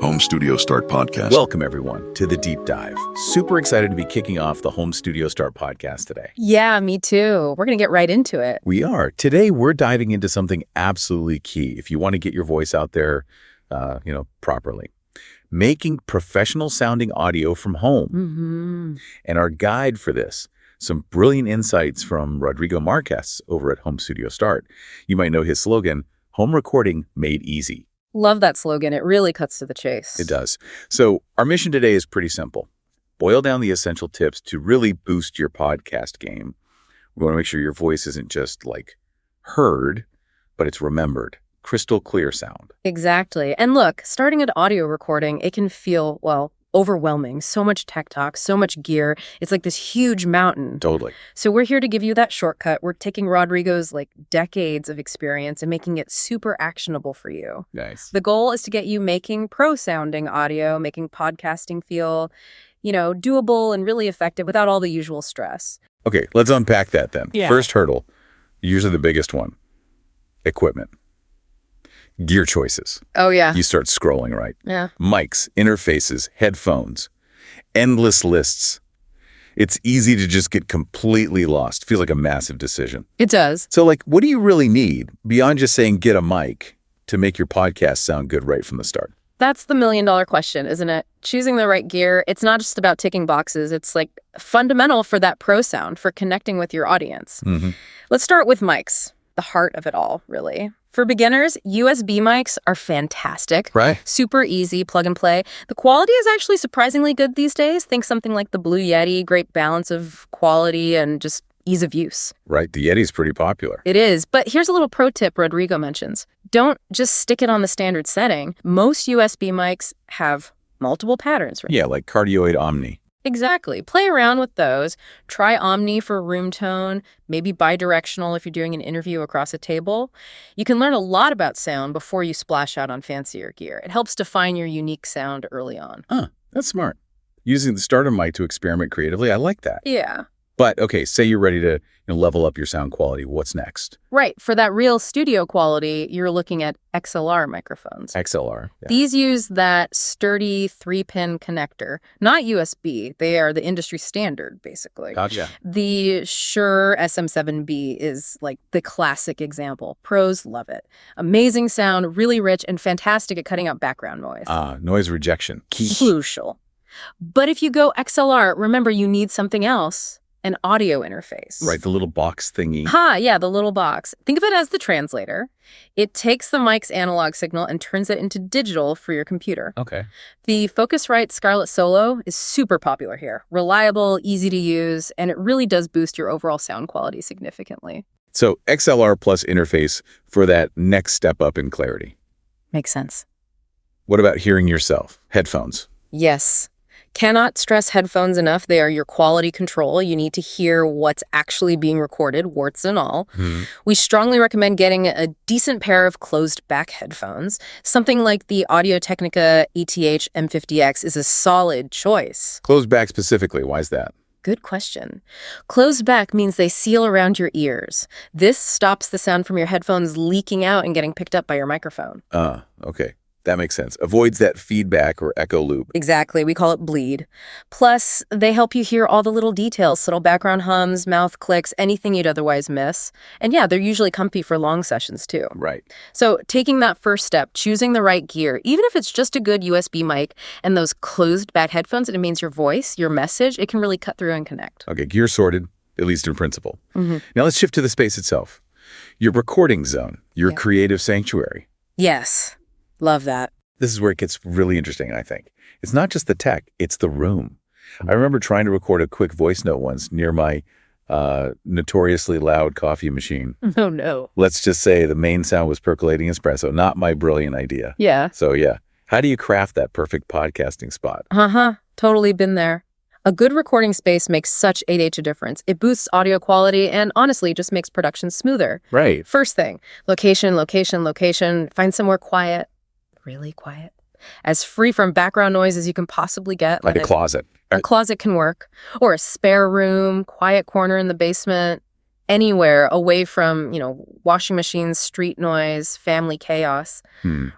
Home Studio Start podcast. Welcome, everyone, to the Deep Dive. Super excited to be kicking off the Home Studio Start podcast today. Yeah, me too. We're going to get right into it. We are. Today, we're diving into something absolutely key if you want to get your voice out there, properly. Making professional-sounding audio from home. Mm-hmm. And our guide for this, some brilliant insights from Rodrigo Marquez over at Home Studio Start. You might know his slogan, home recording made easy. Love that slogan. It really cuts to the chase. It does. So our mission today is pretty simple. Boil down the essential tips to really boost your podcast game. We want to make sure your voice isn't just like heard, but it's remembered. Crystal clear sound. Exactly. And look, starting at audio recording, it can feel, overwhelming. So much tech talk, so much gear. It's like this huge mountain. Totally. So we're here to give you that shortcut. We're taking Rodrigo's decades of experience and making it super actionable for you. Nice. The goal is to get you making pro-sounding audio, making podcasting feel, doable and really effective without all the usual stress. Okay, let's unpack that then. Yeah. First hurdle, usually the biggest one, equipment. Gear choices. Oh, yeah. You start scrolling, right? Yeah. Mics, interfaces, headphones, endless lists. It's easy to just get completely lost. Feels like a massive decision. It does. So what do you really need beyond just saying get a mic to make your podcast sound good right from the start? That's the million-dollar question, isn't it? Choosing the right gear, it's not just about ticking boxes. It's fundamental for that pro sound, for connecting with your audience. Mm-hmm. Let's start with mics, the heart of it all, really. For beginners, USB mics are fantastic. Right. Super easy, plug and play. The quality is actually surprisingly good these days. Think something like the Blue Yeti, great balance of quality and just ease of use. Right. The Yeti's pretty popular. It is. But here's a little pro tip Rodrigo mentions. Don't just stick it on the standard setting. Most USB mics have multiple patterns. Right? Yeah, like Cardioid Omni. Exactly. Play around with those. Try Omni for room tone, maybe bidirectional if you're doing an interview across a table. You can learn a lot about sound before you splash out on fancier gear. It helps define your unique sound early on. That's smart. Using the starter mic to experiment creatively, I like that. Yeah. But, okay, say you're ready to level up your sound quality. What's next? Right. For that real studio quality, you're looking at XLR microphones. XLR. Yeah. These use that sturdy 3-pin connector, not USB. They are the industry standard, basically. Gotcha. The Shure SM7B is the classic example. Pros love it. Amazing sound, really rich, and fantastic at cutting out background noise. Noise rejection. Key. Crucial. But if you go XLR, remember you need something else. An audio interface. Right, the little box thingy. Yeah, the little box. Think of it as the translator. It takes the mic's analog signal and turns it into digital for your computer. Okay. The Focusrite Scarlett Solo is super popular here. Reliable, easy to use, and it really does boost your overall sound quality significantly. So XLR plus interface for that next step up in clarity. Makes sense. What about hearing yourself? Headphones. Yes. Cannot stress headphones enough. They are your quality control. You need to hear what's actually being recorded, warts and all. Mm-hmm. We strongly recommend getting a decent pair of closed-back headphones. Something like the Audio-Technica ATH M50X is a solid choice. Closed back specifically. Why is that? Good question. Closed back means they seal around your ears. This stops the sound from your headphones leaking out and getting picked up by your microphone. Okay. That makes sense. Avoids that feedback or echo loop. Exactly. We call it bleed. Plus, they help you hear all the little details, subtle background hums, mouth clicks, anything you'd otherwise miss. And yeah, they're usually comfy for long sessions too. Right. So taking that first step, choosing the right gear, even if it's just a good USB mic and those closed back headphones, it means your voice, your message, it can really cut through and connect. Okay, gear sorted, at least in principle. Mm-hmm. Now let's shift to the space itself. Your recording zone, your creative sanctuary. Yes. Love that. This is where it gets really interesting, I think. It's not just the tech, it's the room. I remember trying to record a quick voice note once near my notoriously loud coffee machine. Oh, no. Let's just say the main sound was percolating espresso, not my brilliant idea. Yeah. So yeah, how do you craft that perfect podcasting spot? Totally been there. A good recording space makes such 8H a difference. It boosts audio quality and honestly just makes production smoother. Right. First thing, location. Find somewhere quiet. Really quiet. As free from background noise as you can possibly get. Like a closet. A closet can work. Or a spare room, quiet corner in the basement. Anywhere away from, washing machines, street noise, family chaos.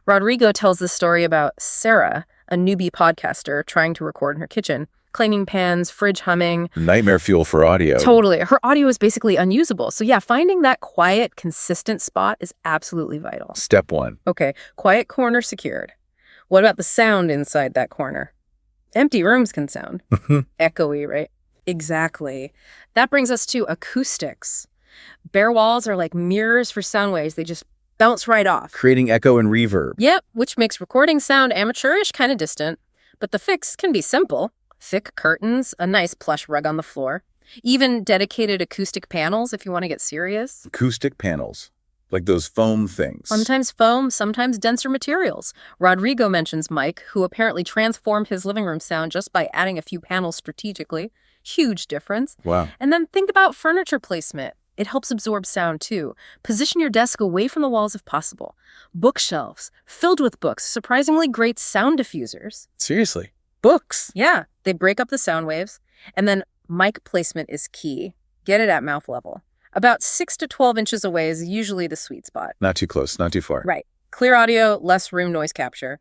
Rodrigo tells the story about Sarah, a newbie podcaster trying to record in her kitchen. Clanging pans, fridge humming. Nightmare fuel for audio. Totally. Her audio is basically unusable. So yeah, finding that quiet, consistent spot is absolutely vital. Step 1. Okay, quiet corner secured. What about the sound inside that corner? Empty rooms can sound echoey, right? Exactly. That brings us to acoustics. Bare walls are like mirrors for sound waves. They just bounce right off. Creating echo and reverb. Yep, which makes recording sound amateurish, kind of distant. But the fix can be simple. Thick curtains, a nice plush rug on the floor. Even dedicated acoustic panels if you want to get serious. Acoustic panels. Like those foam things. Sometimes foam, sometimes denser materials. Rodrigo mentions Mike, who apparently transformed his living room sound just by adding a few panels strategically. Huge difference. Wow. And then think about furniture placement. It helps absorb sound too. Position your desk away from the walls if possible. Bookshelves filled with books, surprisingly great sound diffusers. Seriously? Books. Yeah, they break up the sound waves. And then mic placement is key. Get it at mouth level. About 6 to 12 inches away is usually the sweet spot. Not too close, not too far. Right. Clear audio, less room noise capture.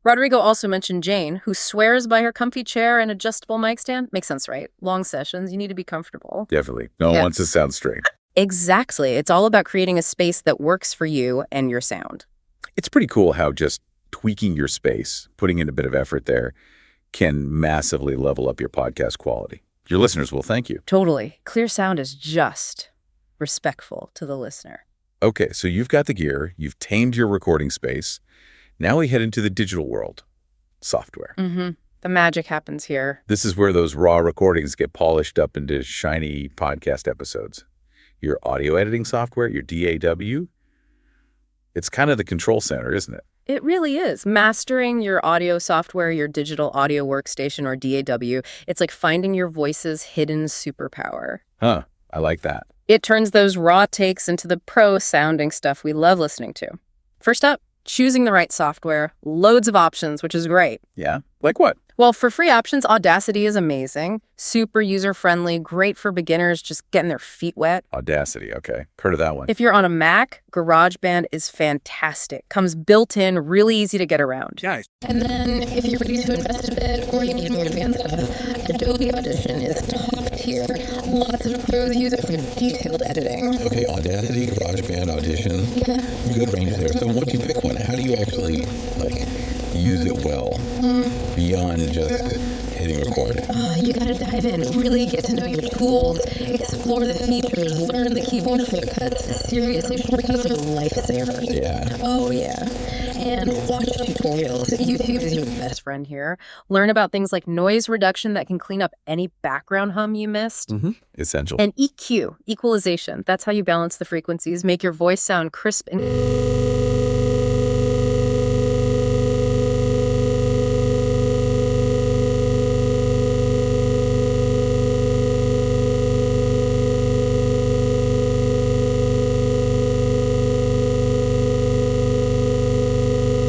Rodrigo also mentioned Jane, who swears by her comfy chair and adjustable mic stand. Makes sense, right? Long sessions, you need to be comfortable. Definitely. No one wants to sound straight. Exactly. It's all about creating a space that works for you and your sound. It's pretty cool how just tweaking your space, putting in a bit of effort there, can massively level up your podcast quality. Your listeners will thank you. Totally. Clear sound is just respectful to the listener. Okay, so you've got the gear, you've tamed your recording space. Now we head into the digital world. Software. The magic happens here. This is where those raw recordings get polished up into shiny podcast episodes. Your audio editing software, your DAW, it's kind of the control center, isn't it? It really is. Mastering your audio software, your digital audio workstation or DAW, it's like finding your voice's hidden superpower. Huh, I like that. It turns those raw takes into the pro-sounding stuff we love listening to. First up, choosing the right software. Loads of options, which is great. Yeah? Like what? Well, for free options, Audacity is amazing. Super user-friendly, great for beginners just getting their feet wet. Audacity, okay. Heard of that one. If you're on a Mac, GarageBand is fantastic. Comes built in, really easy to get around. Nice. And then if you're ready to invest a bit or you need more advanced stuff, Adobe Audition is top tier. Lots of pros use it for detailed editing. Okay, Audacity, GarageBand, Audition. Yeah. Good range there. So once you pick one, how do you actually, use it well beyond just hitting record? You gotta dive in, really get to know your tools, explore the features, learn the keyboard shortcuts. Seriously, shortcuts are lifesavers. Yeah. Oh, yeah. And watch tutorials. YouTube is your best Friend here. Learn about things like noise reduction that can clean up any background hum you missed. Essential. And EQ, equalization. That's how you balance the frequencies, make your voice sound crisp and...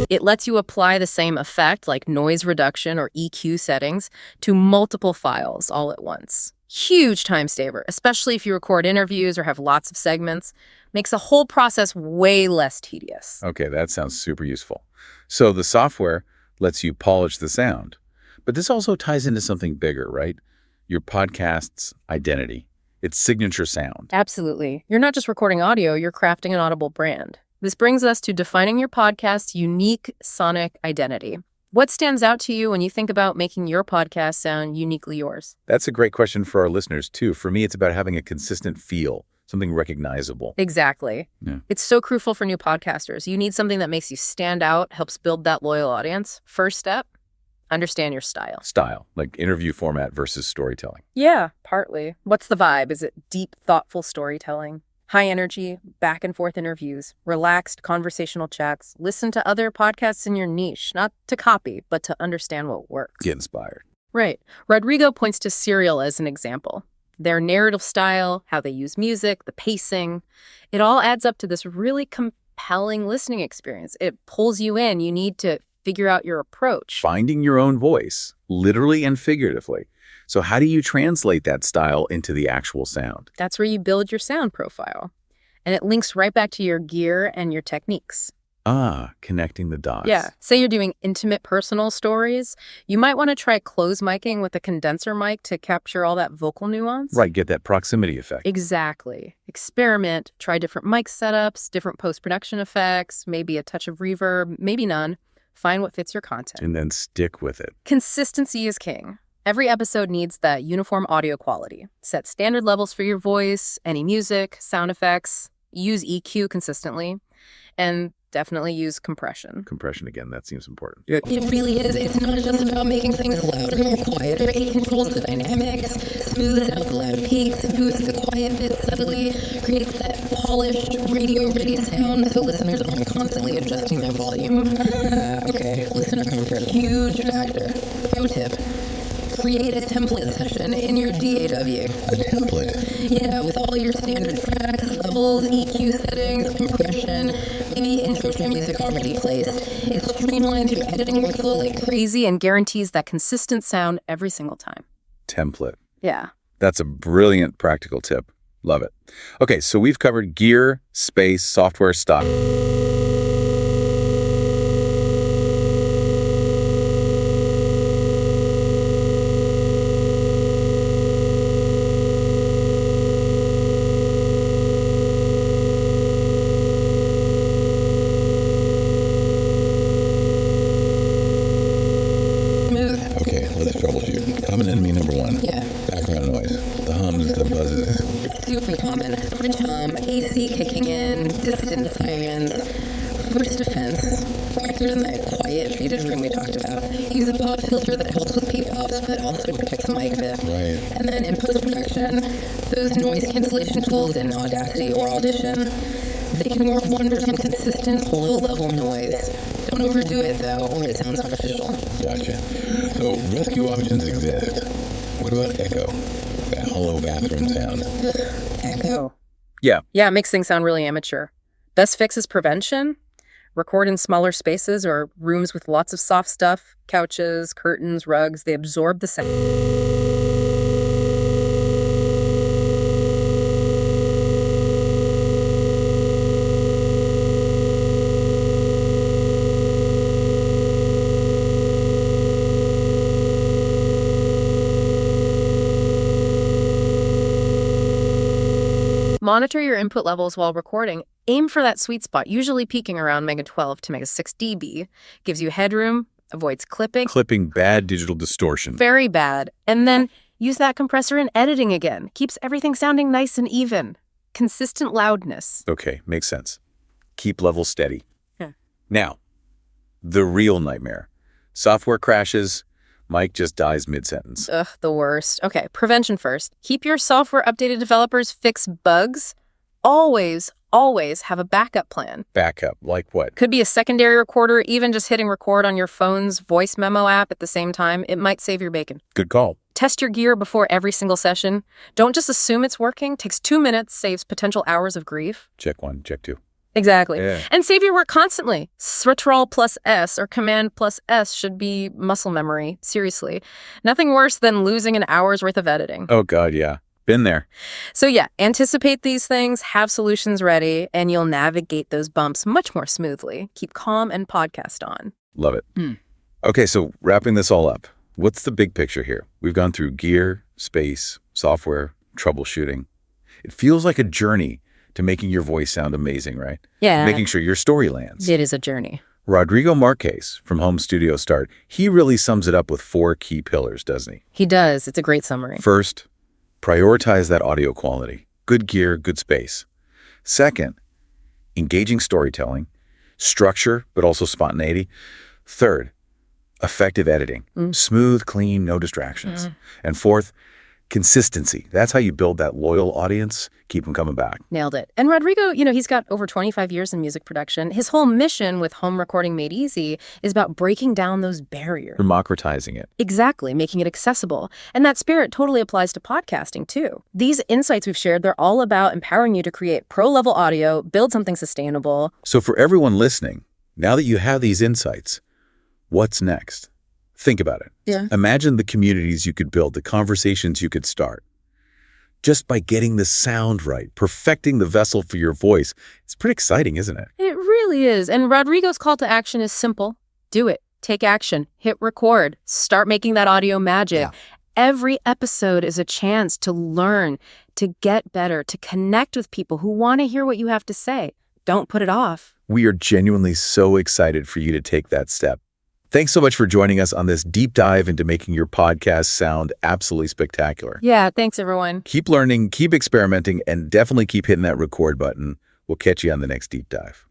It lets you apply the same effect, like noise reduction or EQ settings, to multiple files all at once. Huge time saver, especially if you record interviews or have lots of segments. Makes the whole process way less tedious. Okay, that sounds super useful. So the software lets you polish the sound. But this also ties into something bigger, right? Your podcast's identity, its signature sound. Absolutely. You're not just recording audio, you're crafting an audible brand. This brings us to defining your podcast's unique sonic identity. What stands out to you when you think about making your podcast sound uniquely yours? That's a great question for our listeners, too. For me, it's about having a consistent feel, something recognizable. Exactly. Yeah. It's so crucial for new podcasters. You need something that makes you stand out, helps build that loyal audience. First step, understand your style. Style, like interview format versus storytelling. Yeah, partly. What's the vibe? Is it deep, thoughtful storytelling? High energy, back and forth interviews, relaxed conversational chats. Listen to other podcasts in your niche, not to copy, but to understand what works. Get inspired. Right. Rodrigo points to Serial as an example. Their narrative style, how they use music, the pacing, it all adds up to this really compelling listening experience. It pulls you in. You need to figure out your approach. Finding your own voice, literally and figuratively. So how do you translate that style into the actual sound? That's where you build your sound profile. And it links right back to your gear and your techniques. Connecting the dots. Yeah. Say you're doing intimate personal stories. You might want to try close micing with a condenser mic to capture all that vocal nuance. Right, get that proximity effect. Exactly. Experiment. Try different mic setups, different post-production effects, maybe a touch of reverb, maybe none. Find what fits your content. And then stick with it. Consistency is king. Every episode needs that uniform audio quality. Set standard levels for your voice, any music, sound effects. Use EQ consistently. And definitely use compression. Compression again, that seems important. It really is. It's not just about making things louder or quieter. It controls the dynamics, smooths out the loud peaks, boosts the quiet bits subtly, creates that polished, radio-ready sound so listeners aren't constantly adjusting their volume. Okay, listener comfort. Huge factor. Pro tip. Create a template session in your DAW. A template? Yeah, with all your standard tracks, levels, EQ settings, compression, maybe intro music already placed. It streamlines your editing workflow like crazy. Crazy and guarantees that consistent sound every single time. Template. Yeah. That's a brilliant practical tip. Love it. Okay, so we've covered gear, space, software, stock. Okay, let's troubleshoot. Common enemy number one. Yeah. Background noise. The hums, the buzzes. Super common. Fridge hum, AC kicking in, distant sirens. First defense. Factor in that quiet, shaded room we talked about. Use a pop filter that helps with P-pops, but also protects the mic bit. Right. And then in post-production, those noise cancellation tools in Audacity or Audition, they can work wonders on consistent, low-level noise. Don't overdo it, though, or it sounds artificial. Gotcha. So rescue options exist. What about echo? That hollow bathroom sound. Echo. Yeah. Yeah, it makes things sound really amateur. Best fix is prevention. Record in smaller spaces or rooms with lots of soft stuff, couches, curtains, rugs. They absorb the sound. Monitor your input levels while recording. Aim for that sweet spot, usually peaking around Mega 12 to Mega 6 dB. Gives you headroom, avoids clipping. Clipping bad digital distortion. Very bad. And then use that compressor in editing again. Keeps everything sounding nice and even. Consistent loudness. Okay, makes sense. Keep levels steady. Yeah. Now, the real nightmare. Software crashes, mic just dies mid-sentence. Ugh, the worst. Okay, prevention first. Keep your software updated. Developers fix bugs. Always have a backup plan. Backup, like what? Could be a secondary recorder, even just hitting record on your phone's voice memo app at the same time. It might save your bacon. Good call. Test your gear before every single session. Don't just assume it's working. Takes 2 minutes, saves potential hours of grief. Check 1, check 2. Exactly. Yeah. And save your work constantly. Ctrl plus S or Command plus S should be muscle memory. Seriously. Nothing worse than losing an hour's worth of editing. Oh, God, yeah. Been there. So yeah, anticipate these things, have solutions ready, and you'll navigate those bumps much more smoothly. Keep calm and podcast on. Love it. Okay, so wrapping this all up, what's the big picture here? We've gone through gear, space, software, troubleshooting. It feels like a journey to making your voice sound amazing, right? Yeah. Making sure your story lands. It is a journey. Rodrigo Marquez from Home Studio Start, he really sums it up with 4 key pillars, doesn't he? He does. It's a great summary. First, prioritize that audio quality. Good gear, good space. Second, engaging storytelling, structure, but also spontaneity. Third, effective editing. Smooth, clean, no distractions. And fourth, consistency. That's how you build that loyal audience, keep them coming back. Nailed it. And Rodrigo, he's got over 25 years in music production. His whole mission with Home Recording Made Easy is about breaking down those barriers. Democratizing it. Exactly, making it accessible. And that spirit totally applies to podcasting, too. These insights we've shared, they're all about empowering you to create pro-level audio, build something sustainable. So for everyone listening, now that you have these insights, what's next? Think about it. Yeah. Imagine the communities you could build, the conversations you could start. just by getting the sound right, perfecting the vessel for your voice. It's pretty exciting, isn't it? It really is. And Rodrigo's call to action is simple. Do it. Take action. Hit record. Start making that audio magic. Yeah. Every episode is a chance to learn, to get better, to connect with people who want to hear what you have to say. Don't put it off. We are genuinely so excited for you to take that step. Thanks so much for joining us on this deep dive into making your podcast sound absolutely spectacular. Yeah, thanks, everyone. Keep learning, keep experimenting, and definitely keep hitting that record button. We'll catch you on the next deep dive.